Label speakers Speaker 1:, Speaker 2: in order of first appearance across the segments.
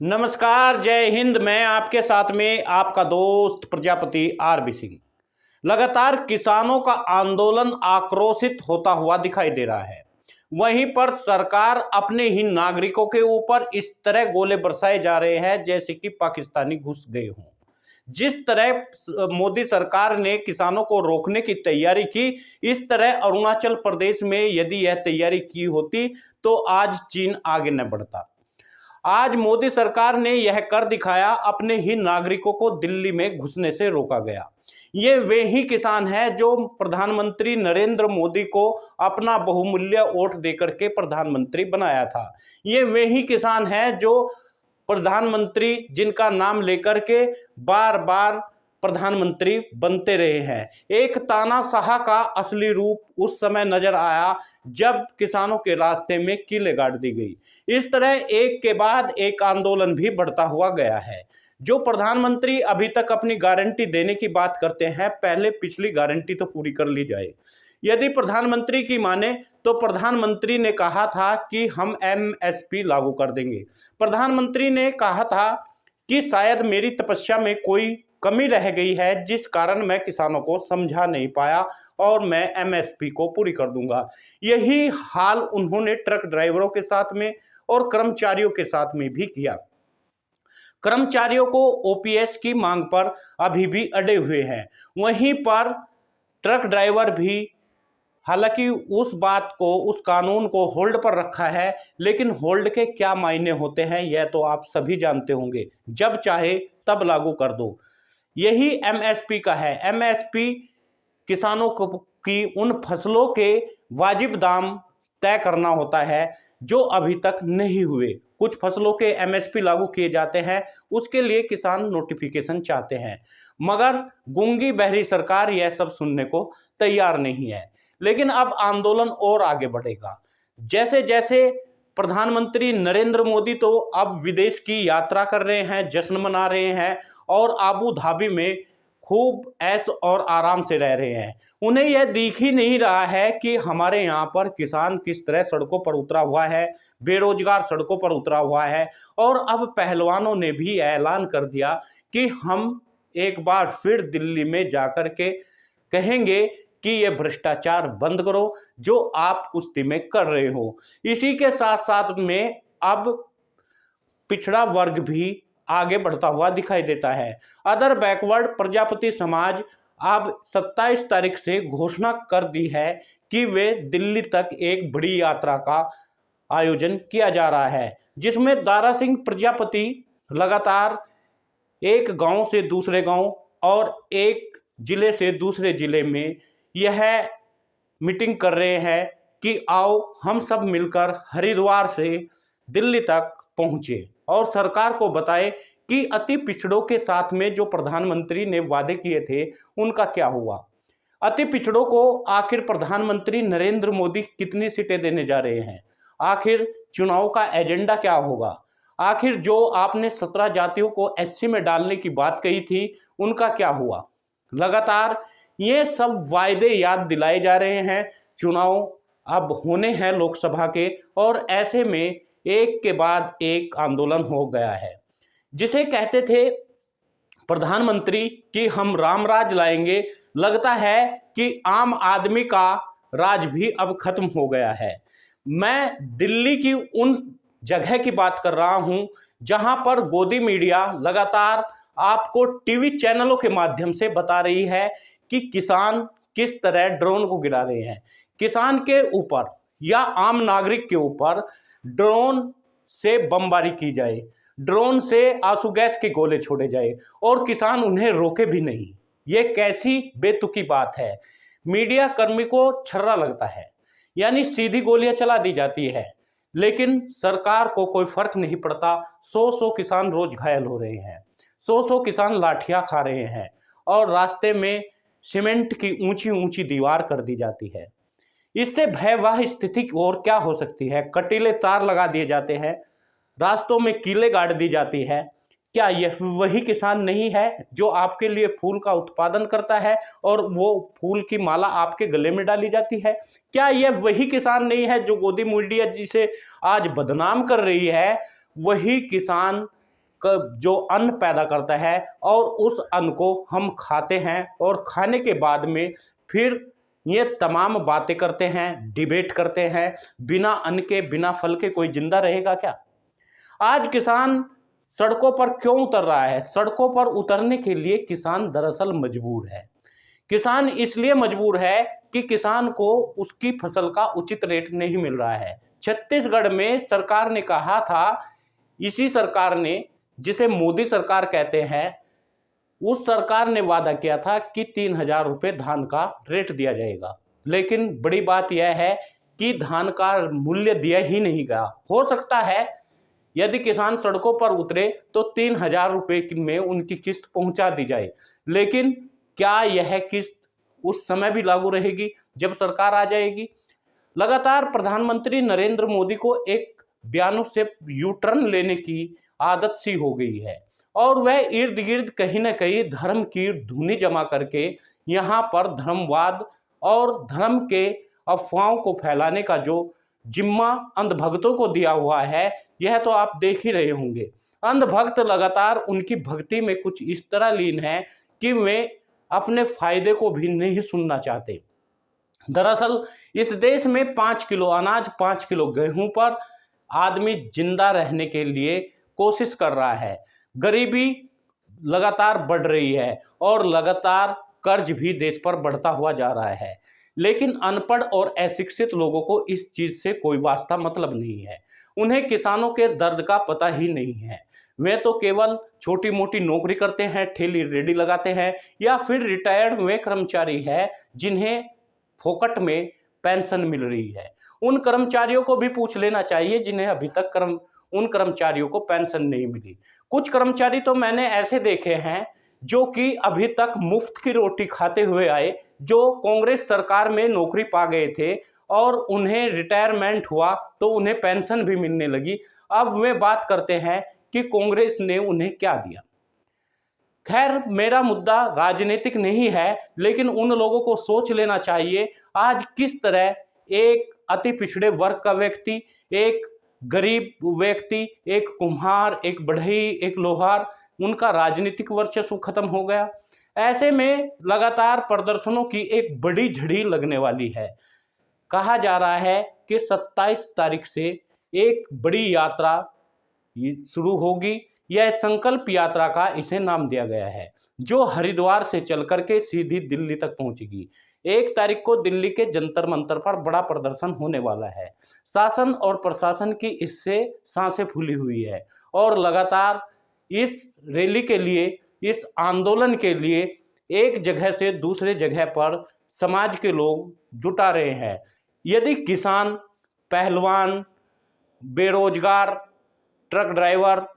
Speaker 1: नमस्कार, जय हिंद। मैं आपके साथ में आपका दोस्त प्रजापति आरबी सिंह। लगातार किसानों का आंदोलन आक्रोशित होता हुआ दिखाई दे रहा है। वहीं पर सरकार अपने ही नागरिकों के ऊपर इस तरह गोले बरसाए जा रहे हैं जैसे कि पाकिस्तानी घुस गए हों। जिस तरह मोदी सरकार ने किसानों को रोकने की तैयारी की, इस तरह अरुणाचल प्रदेश में यदि यह तैयारी की होती तो आज चीन आगे न बढ़ता। आज मोदी सरकार ने यह कर दिखाया, अपने ही नागरिकों को दिल्ली में घुसने से रोका गया। ये वे ही किसान हैं जो प्रधानमंत्री नरेंद्र मोदी को अपना बहुमूल्य वोट देकर के प्रधानमंत्री बनाया था। ये वे ही किसान हैं जो प्रधानमंत्री जिनका नाम लेकर के बार बार प्रधानमंत्री बनते रहे हैं। एक तानाशाह का असली रूप उस समय नजर आया जब किसानों के रास्ते में कीलें गाड़ दी गई। इस तरह एक के बाद एक आंदोलन भी बढ़ता हुआ गया है। जो प्रधानमंत्री अभी तक अपनी गारंटी देने की बात करते हैं, पहले पिछली गारंटी तो पूरी कर ली जाए। यदि प्रधानमंत्री की माने तो प्रधानमंत्री ने कहा था कि हम एमएसपी लागू कर देंगे। प्रधानमंत्री ने कहा था कि शायद मेरी तपस्या में कोई कमी रह गई है जिस कारण मैं किसानों को समझा नहीं पाया और मैं एमएसपी को पूरी कर दूंगा। यही हाल उन्होंने ट्रक ड्राइवरों के साथ में और कर्मचारियों के साथ में भी किया। कर्मचारियों को ओपीएस की मांग पर अभी भी अड़े हुए हैं। वहीं पर ट्रक ड्राइवर भी हालांकि उस बात को, उस कानून को होल्ड पर रखा है, लेकिन होल्ड के क्या मायने होते हैं यह तो आप सभी जानते होंगे। जब चाहे तब लागू कर दो। यही एमएसपी का है। एमएसपी किसानों को की उन फसलों के वाजिब दाम तय करना होता है जो अभी तक नहीं हुए। कुछ फसलों के एमएसपी लागू किए जाते हैं, उसके लिए किसान नोटिफिकेशन चाहते हैं, मगर गूंगी बहरी सरकार यह सब सुनने को तैयार नहीं है। लेकिन अब आंदोलन और आगे बढ़ेगा। जैसे जैसे प्रधानमंत्री नरेंद्र मोदी तो अब विदेश की यात्रा कर रहे हैं, जश्न मना रहे हैं और आबू धाबी में खूब ऐश और आराम से रह रहे हैं। उन्हें यह दिख ही नहीं रहा है कि हमारे यहाँ पर किसान किस तरह सड़कों पर उतरा हुआ है, बेरोजगार सड़कों पर उतरा हुआ है। और अब पहलवानों ने भी ऐलान कर दिया कि हम एक बार फिर दिल्ली में जाकर के कहेंगे कि ये भ्रष्टाचार बंद करो जो आप कुश्ती में कर रहे हो। इसी के साथ साथ में अब पिछड़ा वर्ग भी आगे बढ़ता हुआ दिखाई देता है। अदर बैकवर्ड प्रजापति समाज अब 27 तारीख से घोषणा कर दी है कि वे दिल्ली तक एक बड़ी यात्रा का आयोजन किया जा रहा है, जिसमें दारा सिंह प्रजापति लगातार एक गांव से दूसरे गांव और एक जिले से दूसरे जिले में यह मीटिंग कर रहे हैं कि आओ हम सब मिलकर हरिद्वार से दिल्ली तक पहुंचे और सरकार को बताए कि अति पिछड़ों के साथ में जो प्रधानमंत्री ने वादे किए थे उनका क्या हुआ। अति पिछड़ों को आखिर प्रधानमंत्री नरेंद्र मोदी कितनी सीटें देने जा रहे हैं, आखिर चुनाव का एजेंडा क्या होगा, आखिर जो आपने 17 जातियों को एससी में डालने की बात कही थी उनका क्या हुआ। लगातार ये सब वायदे याद दिलाए जा रहे हैं। चुनाव अब होने हैं लोकसभा के और ऐसे में एक के बाद एक आंदोलन हो गया है। जिसे कहते थे प्रधानमंत्री कि हम राम राज लाएंगे, लगता है कि आम आदमी का राज भी अब खत्म हो गया है। मैं दिल्ली की उन जगह की बात कर रहा हूं जहां पर गोदी मीडिया लगातार आपको टीवी चैनलों के माध्यम से बता रही है कि किसान किस तरह ड्रोन को गिरा रहे हैं। किसान के ऊपर या आम नागरिक के ऊपर ड्रोन से बमबारी की जाए, ड्रोन से आंसू गैस के गोले छोड़े जाए और किसान उन्हें रोके भी नहीं। ये कैसी बेतुकी बात है। मीडिया कर्मी को छर्रा लगता है, यानी सीधी गोलियां चला दी जाती है, लेकिन सरकार को कोई फर्क नहीं पड़ता। 100 किसान रोज घायल हो रहे हैं, 100 किसान लाठियां खा रहे हैं और रास्ते में सीमेंट की ऊंची ऊंची दीवार कर दी जाती है। इससे भयावह स्थिति और क्या हो सकती है। कटीले तार लगा दिए जाते हैं, रास्तों में कीलें गाड़ दी जाती है। क्या यह वही किसान नहीं है जो आपके लिए फूल का उत्पादन करता है और वो फूल की माला आपके गले में डाली जाती है? क्या यह वही किसान नहीं है जो गोदी मीडिया जिसे आज बदनाम कर रही है? वही किसान जो अन्न पैदा करता है और उस अन्न को हम खाते हैं और खाने के बाद में फिर ये तमाम बातें करते हैं, डिबेट करते हैं। बिना अन्न के, बिना फल के कोई जिंदा रहेगा क्या? आज किसान सड़कों पर क्यों उतर रहा है? सड़कों पर उतरने के लिए किसान दरअसल मजबूर है। किसान इसलिए मजबूर है कि किसान को उसकी फसल का उचित रेट नहीं मिल रहा है। छत्तीसगढ़ में सरकार ने कहा था, इसी सरकार ने, जिसे मोदी सरकार कहते हैं, उस सरकार ने वादा किया था कि 3,000 रुपये धान का रेट दिया जाएगा। लेकिन बड़ी बात यह है कि धान का मूल्य दिया ही नहीं गया। हो सकता है यदि किसान सड़कों पर उतरे तो 3,000 रुपये में उनकी किस्त पहुंचा दी जाए, लेकिन क्या यह किस्त उस समय भी लागू रहेगी जब सरकार आ जाएगी? लगातार प्रधानमंत्री नरेंद्र मोदी को एक बयानों से यू टर्न लेने की आदत सी हो गई है और वह इर्द गिर्द कहीं ना कहीं धर्म की धुनी जमा करके यहाँ पर धर्मवाद और धर्म के अफवाहों को फैलाने का जो जिम्मा अंधभक्तों को दिया हुआ है, यह तो आप देख ही रहे होंगे। अंधभक्त लगातार उनकी भक्ति में कुछ इस तरह लीन है कि वे अपने फायदे को भी नहीं सुनना चाहते। दरअसल इस देश में 5 किलो अनाज, 5 किलो गेहूं पर आदमी जिंदा रहने के लिए कोशिश कर रहा है। गरीबी लगातार बढ़ रही है और लगातार कर्ज भी देश पर बढ़ता हुआ जा रहा है। लेकिन अनपढ़ और अशिक्षित लोगों को इस चीज से कोई वास्ता मतलब नहीं है। उन्हें किसानों के दर्द का पता ही नहीं है। वे तो केवल छोटी मोटी नौकरी करते हैं, ठेली रेडी लगाते हैं, या फिर रिटायर्ड वे कर्मचारी हैं जिन्हें फोकट में पेंशन मिल रही है। उन कर्मचारियों को भी पूछ लेना चाहिए जिन्हें अभी तक उन कर्मचारियों को पेंशन नहीं मिली। कुछ कर्मचारी तो मैंने ऐसे देखे हैं जो कि अभी तक मुफ्त की रोटी खाते हुए आए, जो कांग्रेस सरकार में नौकरी पा गए थे और उन्हें रिटायरमेंट हुआ तो उन्हें पेंशन भी मिलने लगी। अब वे बात करते हैं कि कांग्रेस ने उन्हें क्या दिया। खैर, मेरा मुद्दा राजनीतिक नहीं है, लेकिन उन लोगों को सोच लेना चाहिए आज किस तरह एक अति पिछड़े वर्ग का व्यक्ति, एक गरीब व्यक्ति, एक कुम्हार, एक बढ़ई, एक लोहार, उनका राजनीतिक वर्चस्व खत्म हो गया। ऐसे में लगातार प्रदर्शनों की एक बड़ी झड़ी लगने वाली है। कहा जा रहा है कि 27 तारीख से एक बड़ी यात्रा शुरू होगी। यह संकल्प यात्रा का इसे नाम दिया गया है, जो हरिद्वार से चल करके सीधी दिल्ली तक पहुंचेगी। 1 तारीख को दिल्ली के जंतर मंतर पर बड़ा प्रदर्शन होने वाला है। शासन और प्रशासन की इससे सांसें फूली हुई है और लगातार इस रैली के लिए, इस आंदोलन के लिए एक जगह से दूसरे जगह पर समाज के लोग जुटा रहे हैं। यदि किसान, पहलवान, बेरोजगार, ट्रक ड्राइवर,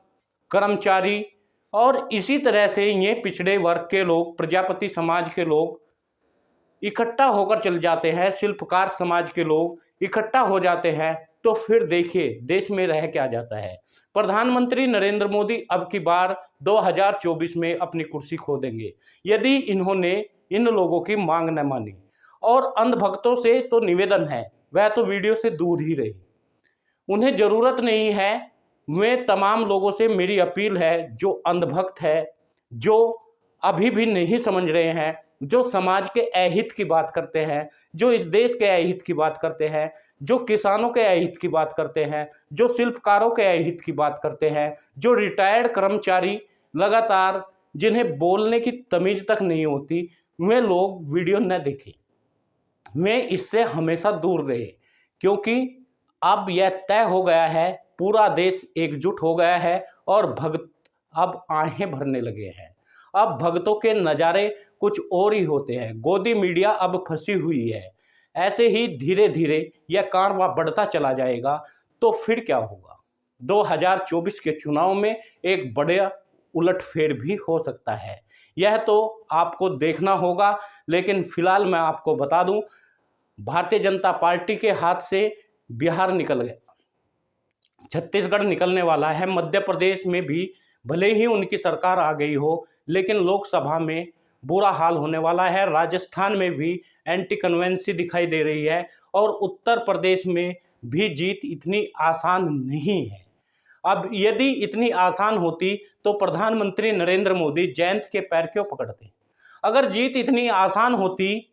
Speaker 1: कर्मचारी और इसी तरह से ये पिछड़े वर्ग के लोग, प्रजापति समाज के लोग इकट्ठा होकर चल जाते हैं, शिल्पकार समाज के लोग इकट्ठा हो जाते हैं, तो फिर देखिए देश में रह क्या जाता है। प्रधानमंत्री नरेंद्र मोदी अब की बार 2024 में अपनी कुर्सी खो देंगे यदि इन्होंने इन लोगों की मांग न मानी। और अंधभक्तों से तो निवेदन है, वह तो वीडियो से दूर ही रहे। उन्हें जरूरत नहीं है। वे तमाम लोगों से मेरी अपील है, जो अंधभक्त है, जो अभी भी नहीं समझ रहे हैं, जो समाज के अहित की बात करते हैं, जो इस देश के अहित की बात करते हैं, जो किसानों के अहित की बात करते हैं, जो शिल्पकारों के अहित की बात करते हैं, जो रिटायर्ड कर्मचारी लगातार जिन्हें बोलने की तमीज तक नहीं होती, वे लोग वीडियो न देखें। वे इससे हमेशा दूर रहे, क्योंकि अब यह तय हो गया है, पूरा देश एकजुट हो गया है और भक्त अब आहें भरने लगे हैं। अब भक्तों के नज़ारे कुछ और ही होते हैं। गोदी मीडिया अब फंसी हुई है। ऐसे ही धीरे धीरे यह कारवां बढ़ता चला जाएगा तो फिर क्या होगा? 2024 के चुनाव में एक बड़ा उलटफेर भी हो सकता है। यह तो आपको देखना होगा, लेकिन फिलहाल मैं आपको बता दूं, भारतीय जनता पार्टी के हाथ से बिहार निकल गया, छत्तीसगढ़ निकलने वाला है, मध्य प्रदेश में भी भले ही उनकी सरकार आ गई हो, लेकिन लोकसभा में बुरा हाल होने वाला है। राजस्थान में भी एंटी कन्वेंसी दिखाई दे रही है और उत्तर प्रदेश में भी जीत इतनी आसान नहीं है। अब यदि इतनी आसान होती तो प्रधानमंत्री नरेंद्र मोदी जयंत के पैर क्यों पकड़ते? अगर जीत इतनी आसान होती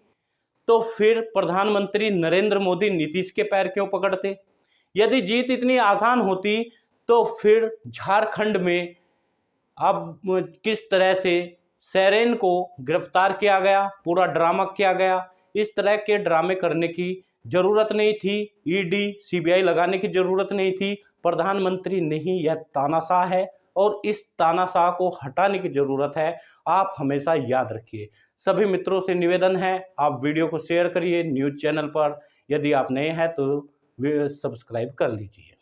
Speaker 1: तो फिर प्रधानमंत्री नरेंद्र मोदी नीतीश के पैर क्यों पकड़ते? यदि जीत इतनी आसान होती तो फिर झारखंड में अब किस तरह से सोरेन को गिरफ्तार किया गया, पूरा ड्रामा किया गया, इस तरह के ड्रामे करने की जरूरत नहीं थी। ईडी सीबीआई लगाने की जरूरत नहीं थी। प्रधानमंत्री नहीं, यह तानाशाह है और इस तानाशाह को हटाने की जरूरत है। आप हमेशा याद रखिए। सभी मित्रों से निवेदन है, आप वीडियो को शेयर करिए न्यूज़ चैनल पर। यदि आप नए हैं तो सब्सक्राइब कर लीजिए।